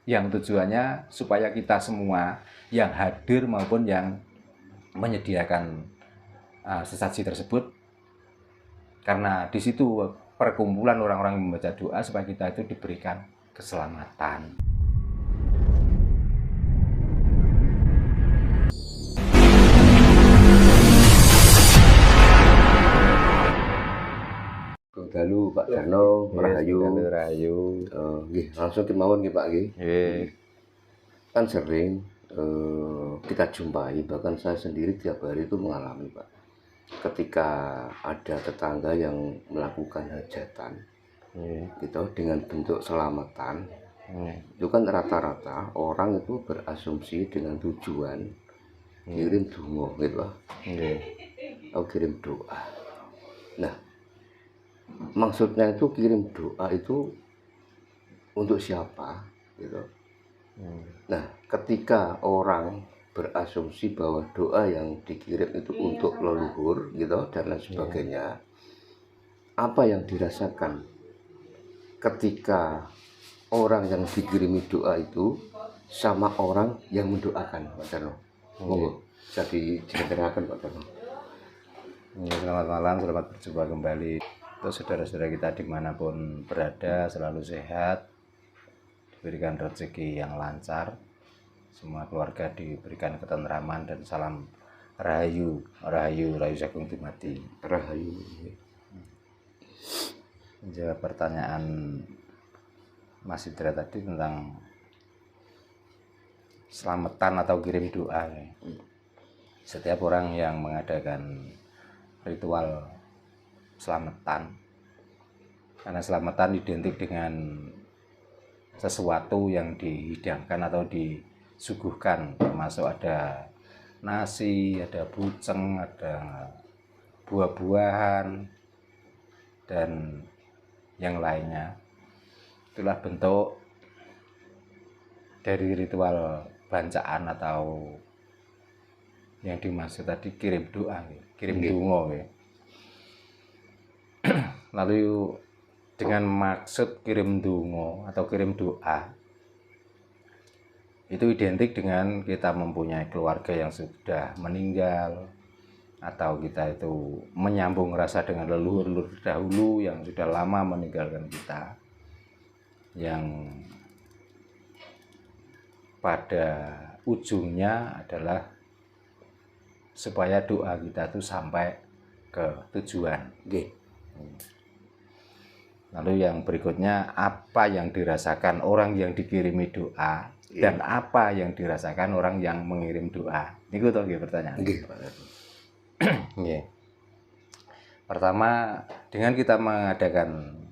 yang tujuannya supaya kita semua yang hadir maupun yang menyediakan sesaji tersebut, karena di situ perkumpulan orang-orang yang membaca doa supaya kita itu diberikan keselamatan. Dalu Pak Darno, Rahayu. Rahayu. Nggih, langsung kemawon nggih Pak nggih. Kan sering kita jumpai, bahkan saya sendiri tiap hari itu mengalami Pak. Ketika ada tetangga yang melakukan hajatan, gitu dengan bentuk selamatan, itu kan rata-rata orang itu berasumsi dengan tujuan kirim donga gitu Pak. Atau kirim doa. Nah, maksudnya itu kirim doa itu untuk siapa gitu. Nah, ketika orang berasumsi bahwa doa yang dikirim itu untuk leluhur gitu dan lain sebagainya, apa yang dirasakan ketika orang yang dikirimi doa itu sama orang yang mendoakan, Pak Darno? Monggo bisa diceritakan Pak Darno. Selamat malam, selamat berjumpa kembali. Untuk saudara-saudara kita dimanapun berada, selalu sehat, diberikan rezeki yang lancar, semua keluarga diberikan ketentraman, dan salam Rahayu, Rahayu, Rahayu Sagung Dumadi. Rahayu. Menjawab pertanyaan Mas Indra tadi tentang selamatan atau kirim doa. Setiap orang yang mengadakan ritual selamatan, karena selamatan identik dengan sesuatu yang dihidangkan atau disuguhkan, termasuk ada nasi, ada buceng, ada buah-buahan, dan yang lainnya. Itulah bentuk dari ritual bancaan atau yang dimaksud tadi kirim doa, kirim donga. Lalu dengan maksud kirim donga atau kirim doa itu identik dengan kita mempunyai keluarga yang sudah meninggal, atau kita itu menyambung rasa dengan leluhur dahulu yang sudah lama meninggalkan kita, yang pada ujungnya adalah supaya doa kita itu sampai ke tujuan. Lalu yang berikutnya, apa yang dirasakan orang yang dikirimi doa dan apa yang dirasakan orang yang mengirim doa? Niku toh nggih pertanyaan. Pertama, dengan kita mengadakan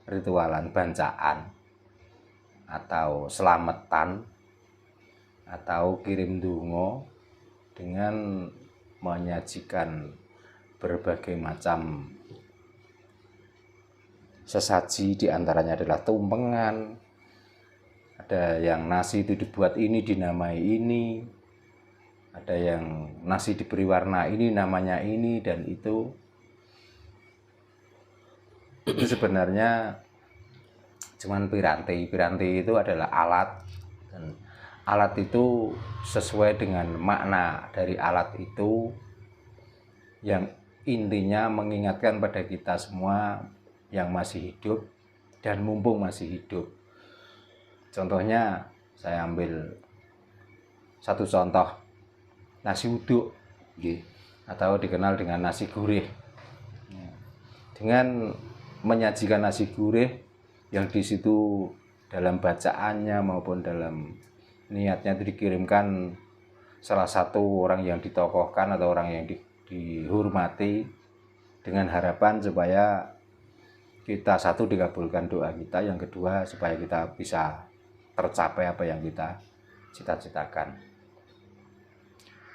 ritualan bancaan atau selamatan atau kirim donga dengan menyajikan berbagai macam sesaji, diantaranya adalah tumpengan, ada yang nasi itu dibuat ini dinamai ini, ada yang nasi diberi warna ini namanya ini dan itu sebenarnya cuman piranti. Piranti itu adalah alat, dan alat itu sesuai dengan makna dari alat itu yang intinya mengingatkan pada kita semua yang masih hidup dan mumpung masih hidup. Contohnya saya ambil satu contoh, nasi uduk atau dikenal dengan nasi gurih. Dengan menyajikan nasi gurih yang di situ dalam bacaannya maupun dalam niatnya itu dikirimkan salah satu orang yang ditokohkan atau orang yang dihormati, dengan harapan supaya kita satu dikabulkan doa kita, yang kedua supaya kita bisa tercapai apa yang kita cita-citakan.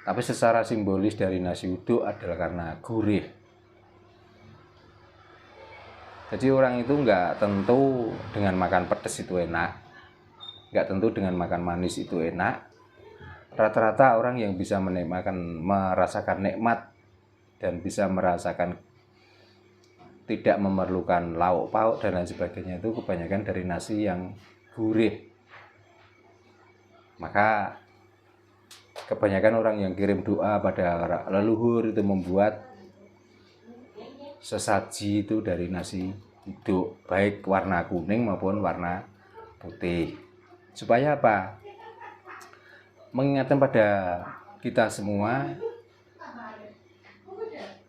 Tapi secara simbolis dari nasi uduk adalah karena gurih. Jadi orang itu nggak tentu dengan makan pedas itu enak, nggak tentu dengan makan manis itu enak. Rata-rata orang yang bisa merasakan nikmat dan bisa merasakan tidak memerlukan lauk pauk dan lain sebagainya itu kebanyakan dari nasi yang gurih. Maka kebanyakan orang yang kirim doa pada leluhur itu membuat sesaji itu dari nasi uduk, baik warna kuning maupun warna putih. Supaya apa? Mengingatkan pada kita semua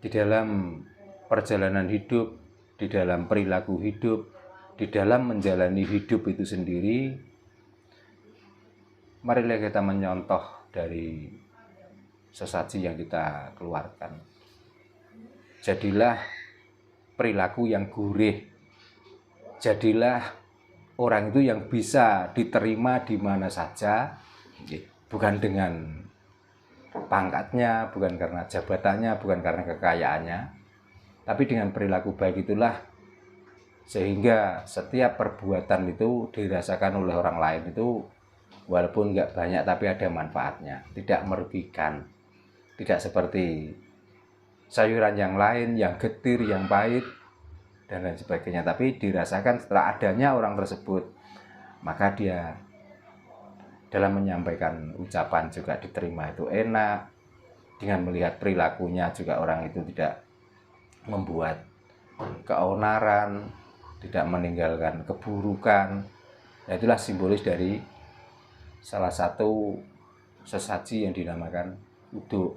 di dalam perjalanan hidup, di dalam perilaku hidup, di dalam menjalani hidup itu sendiri, marilah kita menyontoh dari sesaji yang kita keluarkan. Jadilah perilaku yang gurih. Jadilah orang itu yang bisa diterima di mana saja, bukan dengan pangkatnya, bukan karena jabatannya, bukan karena kekayaannya, tapi dengan perilaku baik itulah sehingga setiap perbuatan itu dirasakan oleh orang lain itu walaupun nggak banyak tapi ada manfaatnya, tidak merugikan, tidak seperti sayuran yang lain yang getir, yang pahit dan lain sebagainya, tapi dirasakan setelah adanya orang tersebut, maka dia dalam menyampaikan ucapan juga diterima itu enak. Dengan melihat perilakunya juga orang itu tidak membuat keonaran, tidak meninggalkan keburukan. Nah, itulah simbolis dari salah satu sesaji yang dinamakan uduk.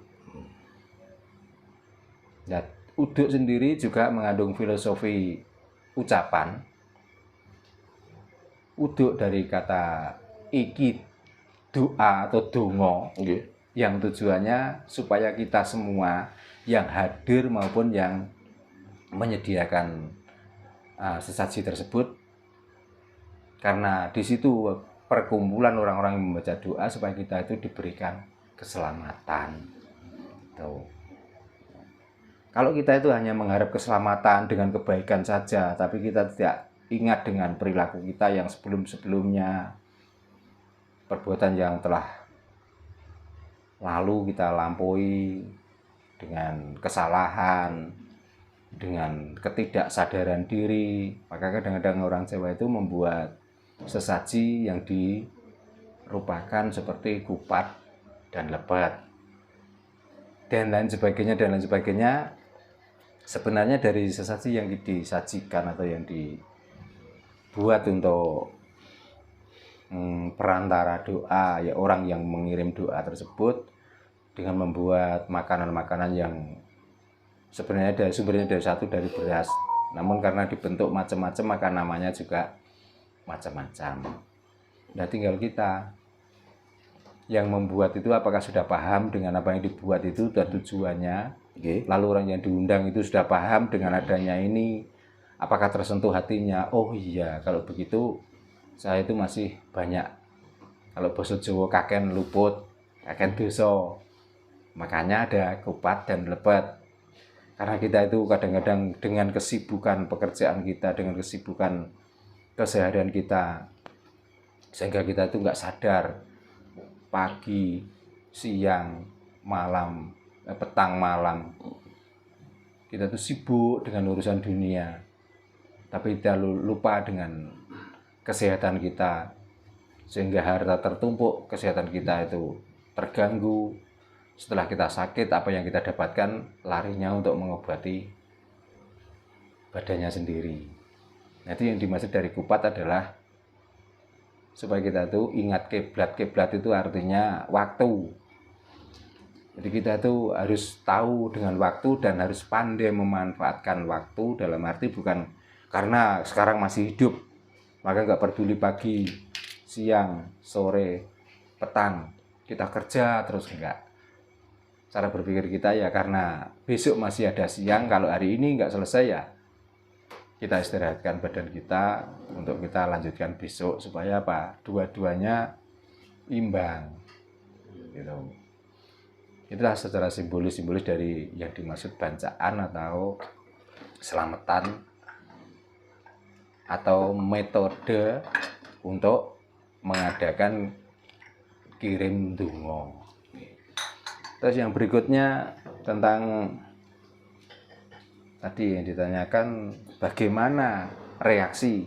Nah, uduk sendiri juga mengandung filosofi ucapan. Uduk dari kata iki, doa atau dongo, yang tujuannya supaya kita semua yang hadir maupun yang menyediakan sesaji tersebut, karena di situ perkumpulan orang-orang yang membaca doa supaya kita itu diberikan keselamatan. Tuh. Kalau kita itu hanya mengharap keselamatan dengan kebaikan saja, tapi kita tidak ingat dengan perilaku kita yang sebelum-sebelumnya, perbuatan yang telah lalu kita lampaui dengan kesalahan, dengan ketidaksadaran diri, maka kadang-kadang orang Jawa itu membuat sesaji yang dirupakan seperti kupat dan lebat dan lain sebagainya. Sebenarnya dari sesaji yang disajikan atau yang dibuat untuk perantara doa, ya orang yang mengirim doa tersebut dengan membuat makanan-makanan yang sebenarnya sumbernya dari beras, namun karena dibentuk macam-macam maka namanya juga macam-macam. Nah, tinggal kita yang membuat itu apakah sudah paham dengan apa yang dibuat itu dan tujuannya. Lalu orang yang diundang itu sudah paham dengan adanya ini, apakah tersentuh hatinya? Oh iya, kalau begitu saya itu masih banyak, kalau basa Jawa kaken luput, kaken dosa. Makanya ada kupat dan lebat. Karena kita itu kadang-kadang dengan kesibukan pekerjaan kita, dengan kesibukan keseharian kita, sehingga kita itu nggak sadar pagi, siang, malam, petang, malam kita itu sibuk dengan urusan dunia, tapi kita lupa dengan kesehatan kita, sehingga harta tertumpuk, kesehatan kita itu terganggu. Setelah kita sakit, apa yang kita dapatkan? Larinya untuk mengobati badannya sendiri. Nah, itu yang dimaksud dari kupat adalah supaya kita tuh ingat kiblat. Kiblat itu artinya waktu. Jadi kita tuh harus tahu dengan waktu dan harus pandai memanfaatkan waktu, dalam arti bukan karena sekarang masih hidup maka nggak peduli pagi, siang, sore, petang kita kerja terus, enggak. Cara berpikir kita ya karena besok masih ada siang, kalau hari ini nggak selesai ya kita istirahatkan badan kita untuk kita lanjutkan besok, supaya apa? Dua-duanya imbang gitu. Itulah secara simbolis dari yang dimaksud bancaan atau selamatan atau metode untuk mengadakan kirim donga. Terus yang berikutnya tentang tadi yang ditanyakan bagaimana reaksi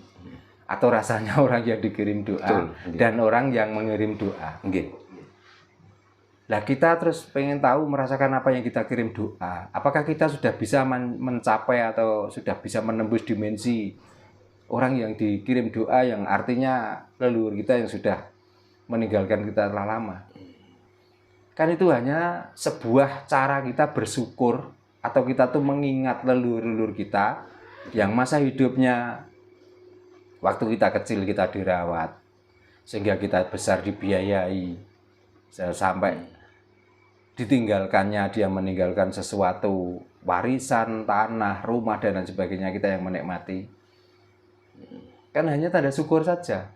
atau rasanya orang yang dikirim doa Betul, dan orang yang mengirim doa. Nggih. Nah kita terus pengen tahu merasakan apa yang kita kirim doa. Apakah kita sudah bisa mencapai atau sudah bisa menembus dimensi orang yang dikirim doa yang artinya leluhur kita yang sudah meninggalkan kita telah lama. Kan itu hanya sebuah cara kita bersyukur atau kita tuh mengingat leluhur-leluhur kita yang masa hidupnya waktu kita kecil kita dirawat sehingga kita besar dibiayai sampai ditinggalkannya dia meninggalkan sesuatu warisan, tanah, rumah dan lain sebagainya kita yang menikmati. Kan hanya tanda syukur saja.